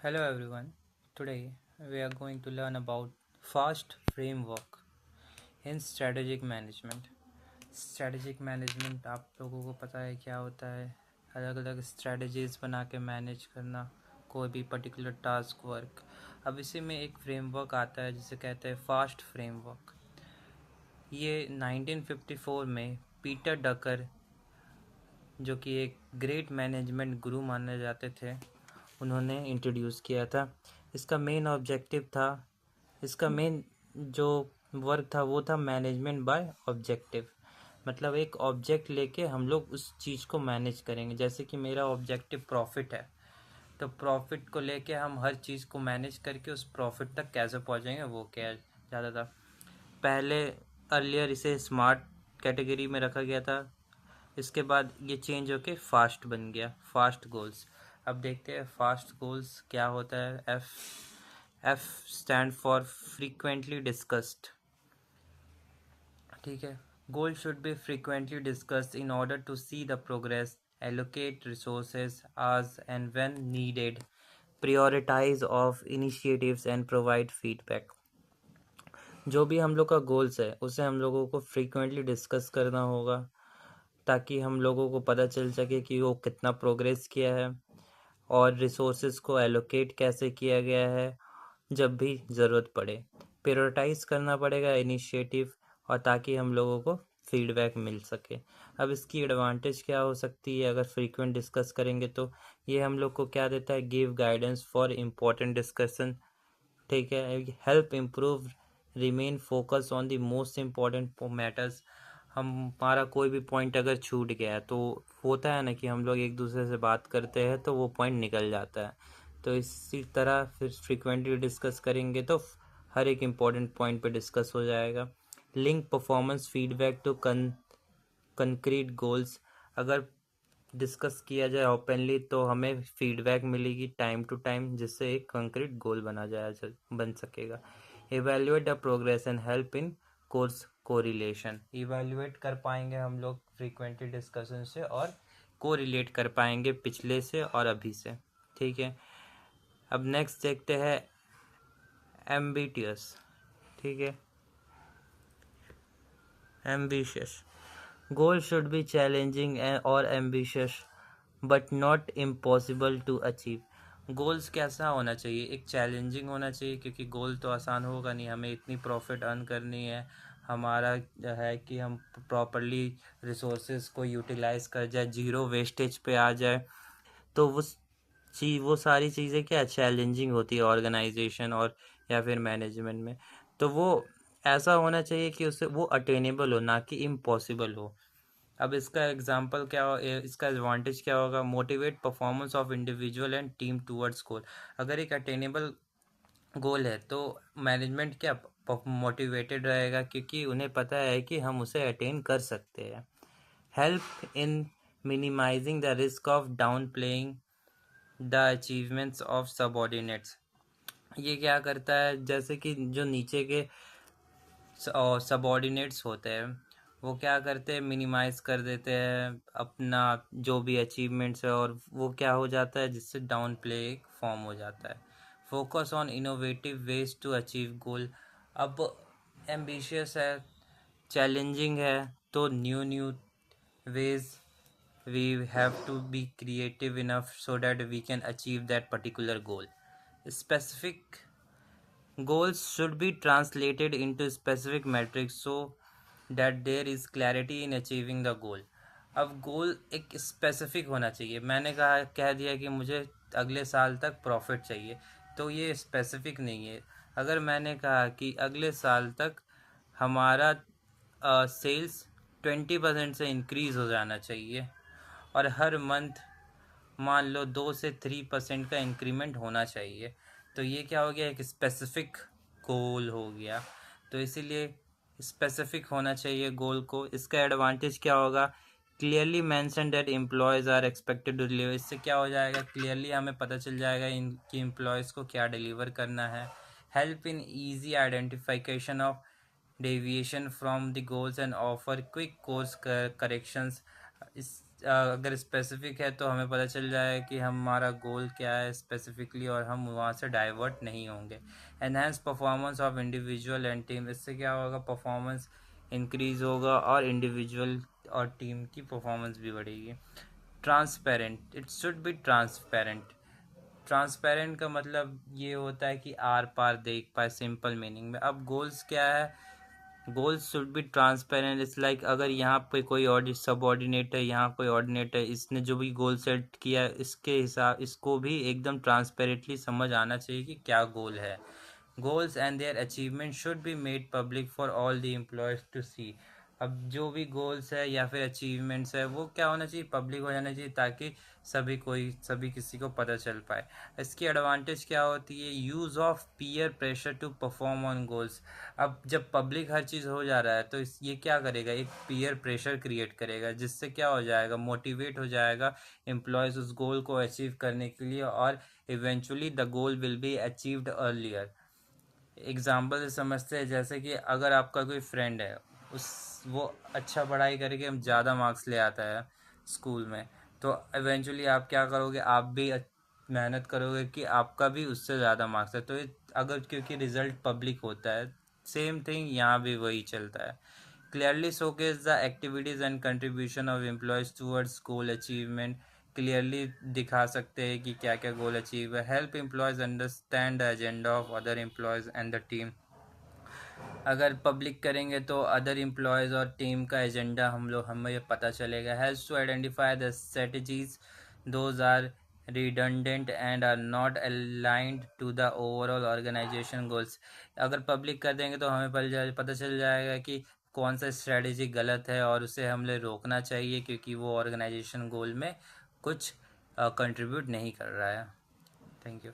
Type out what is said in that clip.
Hello everyone. Today we are going to learn about FAST framework in strategic management. Strategic management आप लोगों को पता है क्या होता है? अलग अलग स्ट्रेटजीज बना के मैनेज करना कोई भी पर्टिकुलर टास्क वर्क। अब इसी में एक फ्रेमवर्क आता है जिसे कहते हैं फास्ट फ्रेमवर्क। ये 1954 में पीटर डकर, जो कि एक ग्रेट मैनेजमेंट गुरु माने जाते थे, उन्होंने इंट्रोड्यूस किया था। इसका मेन ऑब्जेक्टिव था, इसका मेन जो वर्क था वो था मैनेजमेंट बाय ऑब्जेक्टिव। मतलब एक ऑब्जेक्ट लेके हम लोग उस चीज़ को मैनेज करेंगे। जैसे कि मेरा ऑब्जेक्टिव प्रॉफिट है, तो प्रॉफिट को लेके हम हर चीज़ को मैनेज करके उस प्रॉफिट तक कैसे पहुंचेंगे वो क्या ज़्यादा था। पहले अर्लियर इसे स्मार्ट कैटेगरी में रखा गया था। इसके बाद ये चेंज होके फास्ट बन गया, फास्ट गोल्स। अब देखते हैं फास्ट गोल्स क्या होता है। F stand for frequently discussed. ठीक है। Goal should be frequently discussed in order to see the progress, allocate resources as and when needed, prioritize of initiatives and provide feedback। जो भी हम लोग का गोल्स है उसे हम लोगों को फ्रीक्वेंटली डिस्कस करना होगा, ताकि हम लोगों को पता चल सके कि वो कितना प्रोग्रेस किया है और रिसोर्सेज को एलोकेट कैसे किया गया है जब भी ज़रूरत पड़े। प्रायोरिटाइज करना पड़ेगा इनिशिएटिव, और ताकि हम लोगों को फीडबैक मिल सके। अब इसकी एडवांटेज क्या हो सकती है अगर फ्रीक्वेंट डिस्कस करेंगे तो? ये हम लोग को क्या देता है? Give guidance for important discussion. ठीक है। Help improve, remain focus on the most important matters. हमारा कोई भी पॉइंट अगर छूट गया है तो होता है ना कि हम लोग एक दूसरे से बात करते हैं तो वो पॉइंट निकल जाता है। तो इसी तरह फिर फ्रिक्वेंटली डिस्कस करेंगे तो हर एक इम्पॉर्टेंट पॉइंट पे डिस्कस हो जाएगा। Link performance feedback to concrete goals. अगर डिस्कस किया जाए ओपनली तो हमें फीडबैक मिलेगी टाइम टू टाइम, जिससे एक कंक्रीट गोल बन सकेगा। Evaluate the progress and help in course correlation. Evaluate कर पाएंगे हम लोग फ्रीक्वेंटली डिस्कशन से, और कोरिलेट कर पाएंगे पिछले से और अभी से। ठीक है। अब नेक्स्ट देखते हैं एम्बिटियस। ठीक है। Ambitious goal should be challenging और ambitious but not impossible to achieve. Goals कैसा होना चाहिए? एक चैलेंजिंग होना चाहिए, क्योंकि गोल तो आसान होगा नहीं। हमें इतनी प्रॉफिट अर्न करनी है, हमारा है कि हम प्रॉपरली रिसोर्सेज को यूटिलाइज कर जाए, जीरो वेस्टेज पे आ जाए। तो वो सारी चीज़ें क्या चैलेंजिंग होती है ऑर्गेनाइजेशन और या फिर मैनेजमेंट में। तो वो ऐसा होना चाहिए कि उससे वो अटेनेबल हो, ना कि इम्पॉसिबल हो। अब इसका एग्जांपल क्या हो, इसका एडवांटेज क्या होगा? Motivate performance of individual and team towards goal. अगर एक अटेनेबल गोल है तो मैनेजमेंट क्या मोटिवेटेड रहेगा, क्योंकि उन्हें पता है कि हम उसे अटेन कर सकते हैं। Help in minimizing the risk of downplaying the achievements of subordinates. ये क्या करता है? जैसे कि जो नीचे के सबऑर्डिनेट्स होते हैं वो क्या करते हैं? मिनिमाइज कर देते हैं अपना जो भी अचीवमेंट्स है, और वो क्या हो जाता है जिससे डाउन प्ले फॉर्म हो जाता है। Focus on innovative ways to achieve goal. अब एम्बिशियस है, चैलेंजिंग है, तो new new ways we have to be creative enough so that we can achieve that particular goal. Specific goals should be translated into specific metrics so that there is clarity in achieving the goal। अब गोल एक specific होना चाहिए। मैंने कह दिया कि मुझे अगले साल तक प्रॉफिट चाहिए, तो ये स्पेसिफिक नहीं है। अगर मैंने कहा कि अगले साल तक हमारा सेल्स 20% से इंक्रीज़ हो जाना चाहिए, और हर मंथ मान लो 2 से 3% का इंक्रीमेंट होना चाहिए, तो ये क्या हो गया? एक स्पेसिफिक गोल हो गया। तो इसीलिए स्पेसिफिक होना चाहिए गोल को। इसका एडवांटेज क्या होगा? Clearly mention that employees are expected to deliver. इससे क्या हो जाएगा? क्लियरली हमें पता चल जाएगा इनकी एम्प्लॉयज़ को क्या डिलीवर करना है। Help in easy identification of deviation from the goals and offer quick course corrections. इस अगर स्पेसिफिक है तो हमें पता चल जाए कि हमारा गोल क्या है स्पेसिफिकली, और हम वहाँ से डाइवर्ट नहीं होंगे। Enhance performance of individual and team, इससे क्या होगा, परफॉर्मेंस इंक्रीज होगा और इंडिविजुअल और टीम की परफॉर्मेंस भी बढ़ेगी। Transparent, it should be transparent. Transparent का मतलब ये होता है कि आर पार देख पाए, सिंपल मीनिंग में। अब गोल्स क्या है, goals should be transparent. It's like अगर यहाँ पे कोई और सब ऑर्डिनेट है, यहाँ कोई ऑर्डिनेट है, इसने जो भी गोल सेट किया है इसके हिसाब, इसको भी एकदम ट्रांसपेरेंटली समझ आना चाहिए कि क्या गोल है। Goals and their achievement should be made public for all the employees to see. अब जो भी गोल्स है या फिर अचीवमेंट्स है वो क्या होना चाहिए, पब्लिक हो जाना चाहिए, ताकि सभी किसी को पता चल पाए। इसकी एडवांटेज क्या होती है, use of peer pressure to perform on goals. अब जब पब्लिक हर चीज़ हो जा रहा है तो ये क्या करेगा, एक पीयर प्रेशर क्रिएट करेगा, जिससे क्या हो जाएगा, मोटिवेट हो जाएगा एम्प्लॉयज़ उस गोल को अचीव करने के लिए, और eventually the goal will be achieved earlier. Example से समझते हैं, जैसे कि अगर आपका कोई फ्रेंड है, उस वो अच्छा पढ़ाई करके हम ज़्यादा मार्क्स ले आता है स्कूल में, तो इवेंचुअली आप क्या करोगे, आप भी मेहनत करोगे कि आपका भी उससे ज़्यादा मार्क्स है। तो ये अगर, क्योंकि रिजल्ट पब्लिक होता है, सेम थिंग यहाँ भी वही चलता है। Clearly showcase the activities and contribution of employees towards goal achievement. Clearly दिखा सकते हैं कि क्या क्या गोल अचीव है। Help employees understand the agenda of other employees and the team. अगर पब्लिक करेंगे तो अदर एम्प्लॉयज़ और टीम का एजेंडा हमें पता चलेगा। Helps to identify the strategies those are redundant and are not aligned to the overall organization goals। अगर public कर देंगे तो हमें पता चल जाएगा कि कौन सा स्ट्रेटजी गलत है और उसे हमें रोकना चाहिए, क्योंकि वो ऑर्गेनाइजेशन गोल में कुछ कंट्रीब्यूट नहीं कर रहा है। Thank you.